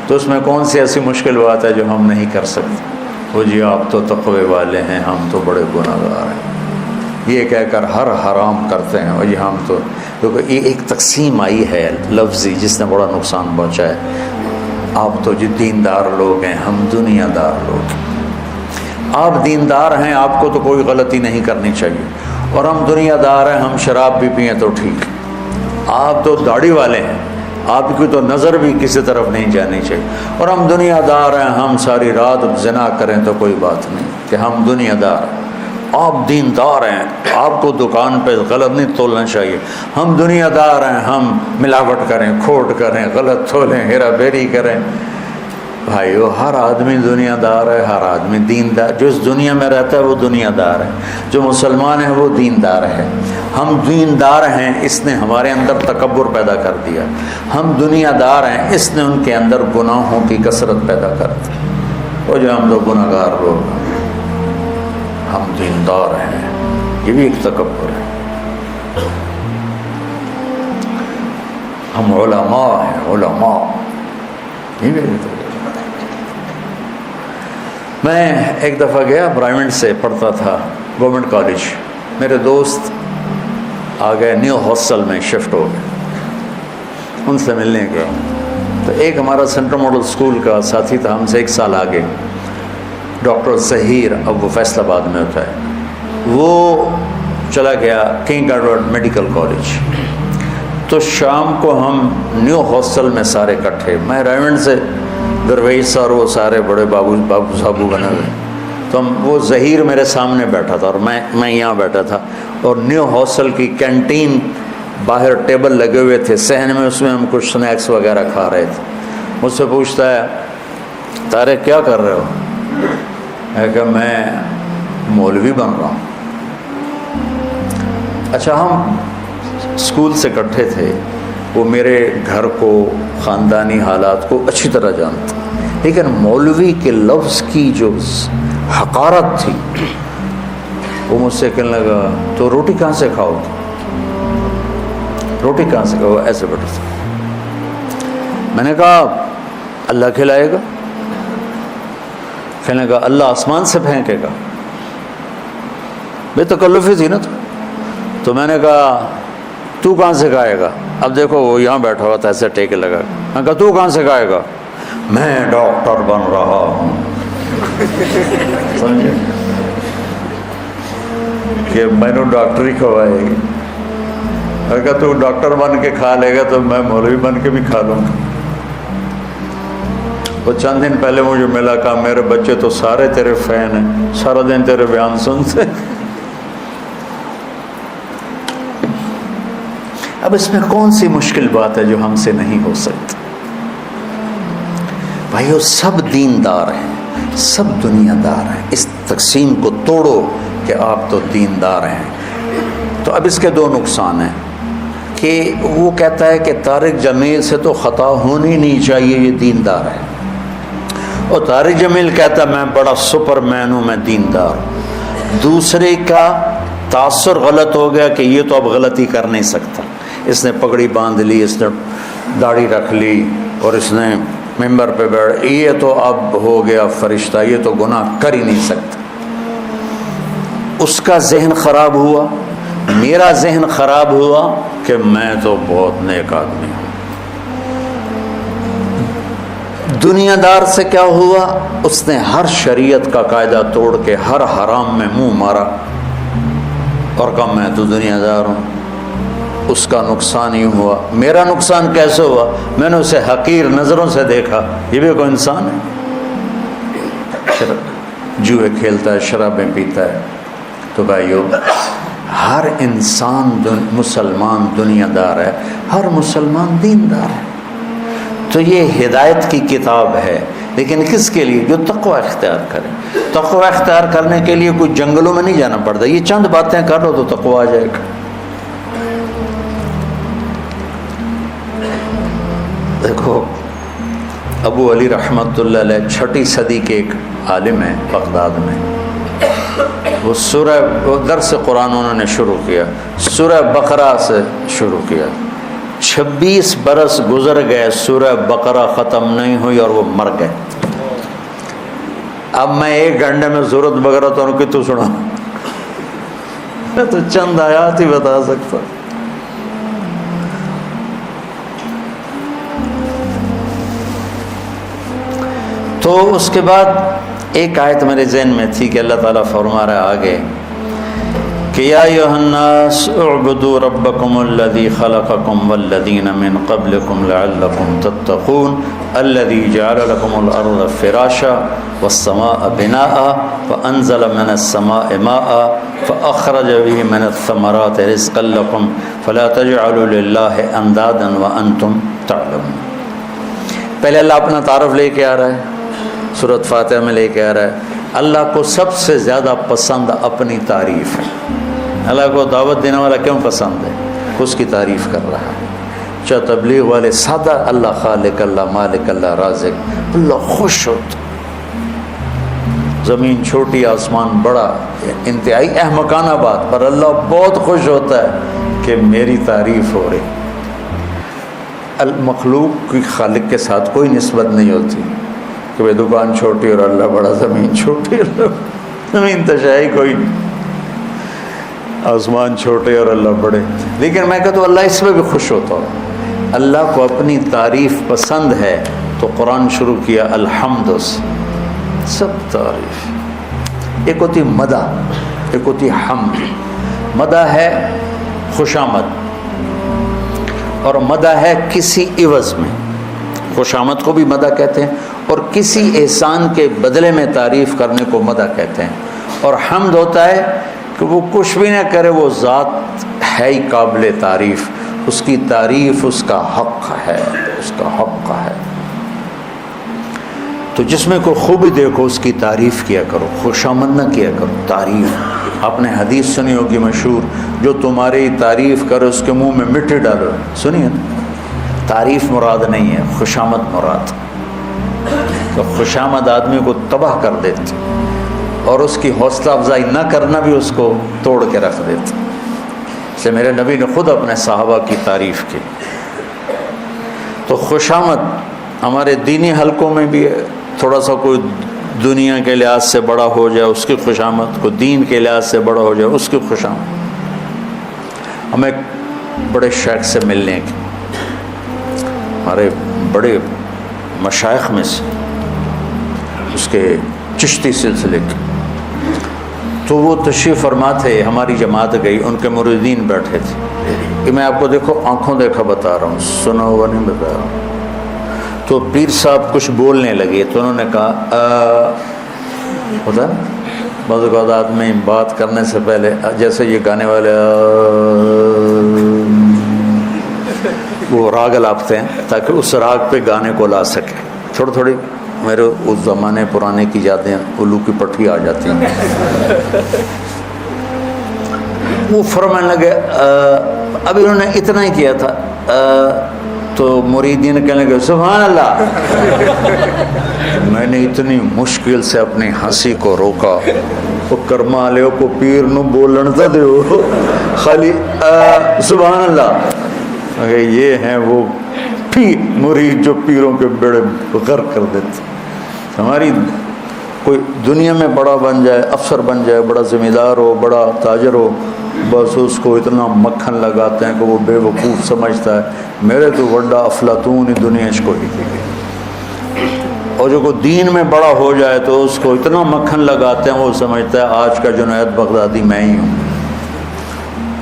تو اس میں کون سی ایسی مشکل بات ہے جو ہم نہیں کر سکتے؟ وہ جی آپ تو تقوی والے ہیں، ہم تو بڑے گناہ گار ہیں، یہ کہہ کر ہر حرام کرتے ہیں، اور یہ ہم تو کیونکہ یہ ایک تقسیم آئی ہے لفظی جس نے بڑا نقصان پہنچا ہے۔ آپ تو جی دیندار لوگ ہیں، ہم دنیا دار لوگ ہیں۔ آپ دیندار ہیں، آپ کو تو کوئی غلطی نہیں کرنی چاہیے، اور ہم دنیا دار ہیں، ہم شراب بھی پئیں تو ٹھیک ہے۔ آپ تو داڑھی والے ہیں، آپ کی تو نظر بھی کسی طرف نہیں جانی چاہیے، اور ہم دنیا دار ہیں، ہم ساری رات زنا کریں تو کوئی بات نہیں کہ ہم دنیا دار ہیں۔ آپ دیندار ہیں، آپ کو دکان پہ غلط نہیں تولنا چاہیے، ہم دنیا دار ہیں، ہم ملاوٹ کریں، کھوٹ کریں، غلط تولیں، ہیرا پھیری کریں۔ بھائیو، ہر آدمی دنیا دار ہے، ہر آدمی دیندار، جو اس دنیا میں رہتا ہے وہ دنیا دار ہے، جو مسلمان ہے وہ دیندار ہے۔ ہم دیندار ہیں، اس نے ہمارے اندر تکبر پیدا کر دیا، ہم دنیا دار ہیں، اس نے ان کے اندر گناہوں کی کثرت پیدا کر دی۔ وہ جو ہم تو گناہ گار لوگ ہیں، ہم دیندار ہیں، یہ بھی ایک تکبر ہے۔ ہم علماء ہیں، علماء، یہ بھی ایک تکبر۔ میں ایک دفعہ گیا، برائمنٹ سے پڑھتا تھا گورنمنٹ کالج، میرے دوست آ گئے، نیو ہاسٹل میں شفٹ ہو گئے، ان سے ملنے گیا تو ایک ہمارا سینٹرل ماڈل اسکول کا ساتھی تھا، ہم سے 1 سال آگے، ڈاکٹر ظہیر، اب وہ فیصل آباد میں ہوتا ہے، وہ چلا گیا کنگ ایڈورڈ میڈیکل کالج۔ تو شام کو ہم نیو ہاسٹل میں سارے اکٹھے، میں ریونڈ سے درویش سر، وہ سارے بڑے بابو صاحبو بنے ہوئے، تو وہ ظہیر میرے سامنے بیٹھا تھا اور میں یہاں بیٹھا تھا، اور نیو ہاسٹل کی کینٹین باہر ٹیبل لگے ہوئے تھے، صحن میں اس میں ہم کچھ سنیکس وغیرہ کھا رہے تھے۔ مجھ سے پوچھتا ہے، طارق کیا کر رہے ہو؟ میں کہا میں مولوی بن رہا ہوں۔ اچھا، ہم اسکول سے اکٹھے تھے، وہ میرے گھر کو، خاندانی حالات کو اچھی طرح جانتا، لیکن مولوی کے لفظ کی جو حقارت تھی، وہ مجھ سے کہنے لگا تو روٹی کہاں سے کھاؤ گے؟ روٹی کہاں سے کھاؤ؟ ایسے بیٹھے تھے۔ میں نے کہا اللہ کھلائے گا؟ کہنے لگا اللہ آسمان سے پھینکے گا؟ بے تکلفی تھی نا تو میں نے کہا تو کہاں سے کھائے گا؟ اب دیکھو وہ یہاں بیٹھا ہوا تھا، ایسے ٹیکے لگا، میں کہا تو کہاں سے کھائے گا؟ میں ڈاکٹر بن رہا ہوں۔ سمجھے کہ میں نے ڈاکٹری کھوائے گی، میں کہا تو ڈاکٹر بن کے کھا لے گا تو میں مولوی بن کے بھی کھا لوں گا۔ وہ چند دن پہلے مجھے ملا، کہا میرے بچے تو سارے تیرے فین ہیں، سارا دن تیرے بیان سنتے۔ اب اس میں کون سی مشکل بات ہے جو ہم سے نہیں ہو سکتی؟ بھائیو، سب دیندار ہیں، سب دنیا دار ہیں، اس تقسیم کو توڑو کہ آپ تو دیندار ہیں۔ تو اب اس کے 2 نقصان ہیں کہ وہ کہتا ہے کہ طارق جمیل سے تو خطا ہونی نہیں چاہیے، یہ دیندار ہے، اور طارق جمیل کہتا ہے میں بڑا سپر مین ہوں، میں دیندار ہوں۔ دوسرے کا تاثر غلط ہو گیا کہ یہ تو اب غلطی کر نہیں سکتا، اس نے پگڑی باندھ لی، اس نے داڑھی رکھ لی، اور اس نے ممبر پہ بیٹھ، یہ تو اب ہو گیا فرشتہ، یہ تو گناہ کر ہی نہیں سکتا۔ اس کا ذہن خراب ہوا، میرا ذہن خراب ہوا کہ میں تو بہت نیک آدمی ہوں۔ دنیا دار سے کیا ہوا؟ اس نے ہر شریعت کا قاعدہ توڑ کے ہر حرام میں منہ مارا اور کہا میں تو دنیا دار ہوں۔ اس کا نقصان ہی ہوا۔ میرا نقصان کیسے ہوا؟ میں نے اسے حقیر نظروں سے دیکھا، یہ بھی کوئی انسان ہے؟ جوئے کھیلتا ہے، شرابیں پیتا ہے۔ تو بھائیو، ہر انسان مسلمان دنیا دار ہے، ہر مسلمان دیندار ہے۔ تو یہ ہدایت کی کتاب ہے، لیکن کس کے لیے؟ جو تقوی اختیار کرے۔ تقوی اختیار کرنے کے لیے کوئی جنگلوں میں نہیں جانا پڑتا، یہ چند باتیں کر لو تو تقوی آ جائے گا۔ دیکھو، ابو علی رحمۃ اللہ علیہ 6 صدی کے ایک عالم ہیں بغداد میں، وہ درس قرآن انہوں نے شروع کیا، سورہ بقرہ سے شروع کیا، 26 برس گزر گئے، سورہ بقرہ ختم نہیں ہوئی اور وہ مر گئے۔ اب میں 1 گھنٹے میں سورۃ بقرہ تو ان کی تو سنا، میں تو چند آیات ہی بتا سکتا۔ تو اس کے بعد ایک آیت میرے ذہن میں تھی کہ اللہ تعالیٰ فرما رہا ہے آگے کہ یا ایھا الناس اعبدوا ربکم الذی خلقکم والذین من قبلکم لعلکم تتقون الذی جعل لکم الارض فراشا والسماء بناء وانزل من السماء ماء فاخرج به من الثمرات رزقا لکم فلا تجعلوا للہ اندادا وانتم تعلمون۔ پہلے اللہ اپنا تعارف لے کے آ رہا ہے، سورۃ فاتحہ میں لے کے آ رہا ہے اللہ کو سب سے زیادہ پسند اپنی تعریف ہے۔ اللہ کو دعوت دینے والا کیوں پسند ہے؟ اس کی تعریف کر رہا ہے۔ چاہے تبلیغ والے سادہ اللہ خالق، اللہ مالک، اللہ رازق، اللہ خوش ہوتا، زمین چھوٹی آسمان بڑا، انتہائی احمقانہ بات پر اللہ بہت خوش ہوتا ہے کہ میری تعریف ہو رہی۔ المخلوق کی خالق کے ساتھ کوئی نسبت نہیں ہوتی کہ وہ دکان چھوٹی اور اللہ بڑا، زمین چھوٹی، زمین تشائی کوئی نہیں، آسمان چھوٹے اور اللہ بڑے۔ لیکن میں کہتا ہوں اللہ اس میں بھی خوش ہوتا ہوں، اللہ کو اپنی تعریف پسند ہے تو قرآن شروع کیا الحمد سے، سب تعریف۔ ایک ہوتی مدح، ایک ہوتی حمد۔ مدح ہے خوشامد اور مدح ہے کسی عوض میں، خوشامد کو بھی مدح کہتے ہیں اور کسی احسان کے بدلے میں تعریف کرنے کو مدح کہتے ہیں۔ اور حمد ہوتا ہے کہ وہ کچھ بھی نہ کرے، وہ ذات ہے ہی قابل تعریف، اس کی تعریف اس کا حق ہے، اس کا حق ہے۔ تو جس میں کوئی خوبی دیکھو اس کی تعریف کیا کرو، خوشامد نہ کیا کرو، تعریف۔ آپ نے حدیث سنی ہوگی مشہور، جو تمہاری تعریف کرے اس کے منہ میں مٹی ڈالو، سنیے نا؟ تعریف مراد نہیں ہے، خوشامد مراد۔ تو خوشامد آدمی کو تباہ کر دیتی اور اس کی حوصلہ افزائی نہ کرنا بھی اس کو توڑ کے رکھ دیتا۔ اس لیے میرے نبی نے خود اپنے صحابہ کی تعریف کی۔ تو خوشامد ہمارے دینی حلقوں میں بھی ہے، تھوڑا سا کوئی دنیا کے لحاظ سے بڑا ہو جائے اس کی خوشامد، کوئی دین کے لحاظ سے بڑا ہو جائے اس کی خوشامد۔ ہمیں بڑے شیخ سے ملنے کی، ہمارے بڑے مشائخ میں سے، اس کے چشتی سلسلے کے، تو وہ تشریف فرما تھے، ہماری جماعت گئی، ان کے مریدین بیٹھے تھے کہ میں آپ کو دیکھو آنکھوں دیکھا بتا رہا ہوں، سنا ہوا نہیں بتا رہا ہوں۔ تو پیر صاحب کچھ بولنے لگے تو انہوں نے کہا ہوتا بعض اوقات آدمی بات کرنے سے پہلے جیسے یہ گانے والے وہ راگ لاپتے ہیں تاکہ اس راگ پہ گانے کو لا سکے، تھوڑی تھوڑی میرے اس زمانے پرانے کی یادیں الو کی پٹھی آ جاتی ہیں۔ وہ فرمانے لگے اب انہوں نے اتنا ہی کیا تھا تو مریدین کہنے لگے سبحان اللہ۔ میں نے اتنی مشکل سے اپنی ہنسی کو روکا، وہ کرما لے کو پیر نو بولن تو دیو خالی سبحان اللہ۔ یہ ہیں وہ پیر مرید جو پیروں کے بیڑے غرق کر دیتے۔ ہماری کوئی دنیا میں بڑا بن جائے، افسر بن جائے، بڑا ذمہ دار ہو، بڑا تاجر ہو، بس اس کو اتنا مکھن لگاتے ہیں کہ وہ بے وقوف سمجھتا ہے میرے تو بڑا افلاطون دنیا اس کو ہی دی۔ اور جو کوئی دین میں بڑا ہو جائے تو اس کو اتنا مکھن لگاتے ہیں وہ سمجھتا ہے آج کا جنید بغدادی میں ہی ہوں۔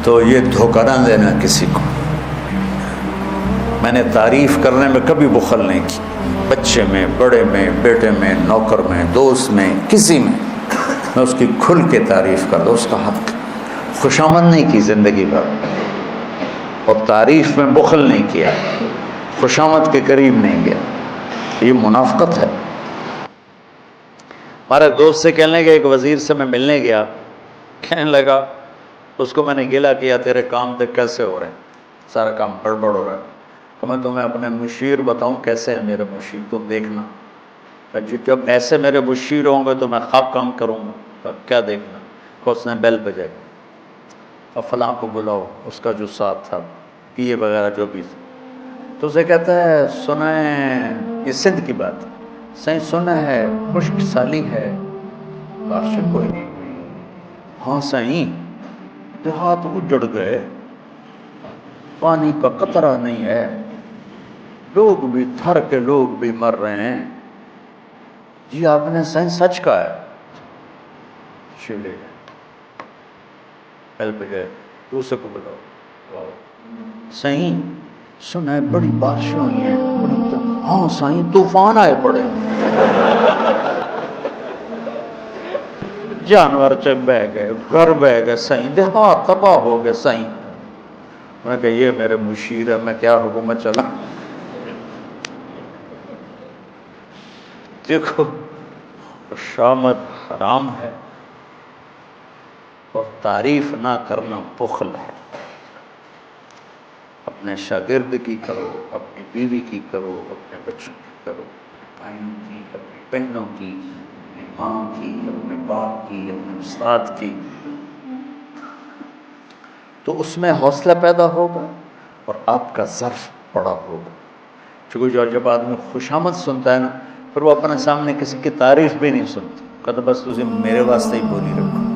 تو یہ دھوکہ نہ دینا کسی کو۔ میں نے تعریف کرنے میں کبھی بخل نہیں کی، بچے میں، بڑے میں، بیٹے میں، نوکر میں، دوست میں، کسی میں اس کی کھل کے تعریف کر دو، اس کا حق۔ خوشامد نہیں کی زندگی بھر اور تعریف میں بخل نہیں کیا، خوشامد کے قریب نہیں گیا، یہ منافقت ہے۔ ہمارے دوست سے کہنے لگا، ایک وزیر سے میں ملنے گیا، کہنے لگا اس کو میں نے گلا کیا تیرے کام دیکھ کیسے ہو رہے ہیں، سارا کام گڑبڑ ہو رہا ہے، تو میں تمہیں اپنے مشیر بتاؤں کیسے ہے میرے مشیر، تم دیکھنا جب ایسے میرے مشیر ہوں گے تو میں خواب کام کروں گا، کیا دیکھنا۔ تو اس نے بیل بجائی اور فلاں کو بلاؤ، اس کا جو ساتھ تھا پیے وغیرہ جو بھی، تو اسے کہتا ہے سنیں، یہ سندھ کی بات، سائیں سنا ہے خشک سالی ہے، بارش کوئی نہیں ہوئی، ہاں سائیں دیہات اجڑ گئے، پانی کا قطرہ نہیں ہے، لوگ بھی تھر کے لوگ بھی مر رہے ہیں۔ جی آپ نے سائیں سچ کہا ہے۔ شیلے پہل پہ گئے دوسرے کو بلاؤ، سائیں سنا ہے بڑی بارشیں ہوئی ہیں، ہاں سائیں طوفان آئے پڑے، جانور چ بہ گئے، گھر بہ گئے سائیں، دیہات تباہ ہو گئے سائیں۔ میں کہ یہ میرے مشیر ہے، میں کیا حکومت چلا۔ دیکھو شامت حرام ہے اور تعریف نہ کرنا بخل ہے۔ اپنے شاگرد کی کرو، اپنی بیوی کی کرو، اپنے بچوں کی کرو، بھائیوں کی، اپنی بہنوں کی، اپنی ماں کی، اپنے باپ کی، اپنے استاد کی، تو اس میں حوصلہ پیدا ہوگا اور آپ کا ظرف بڑا ہوگا۔ چونکہ جب آدمی خوشامد سنتا ہے نا، پھر وہ اپنے سامنے کسی کی تعریف بھی نہیں سنتا، کہتا بس تسی میرے واسطے ہی بولی رکھو۔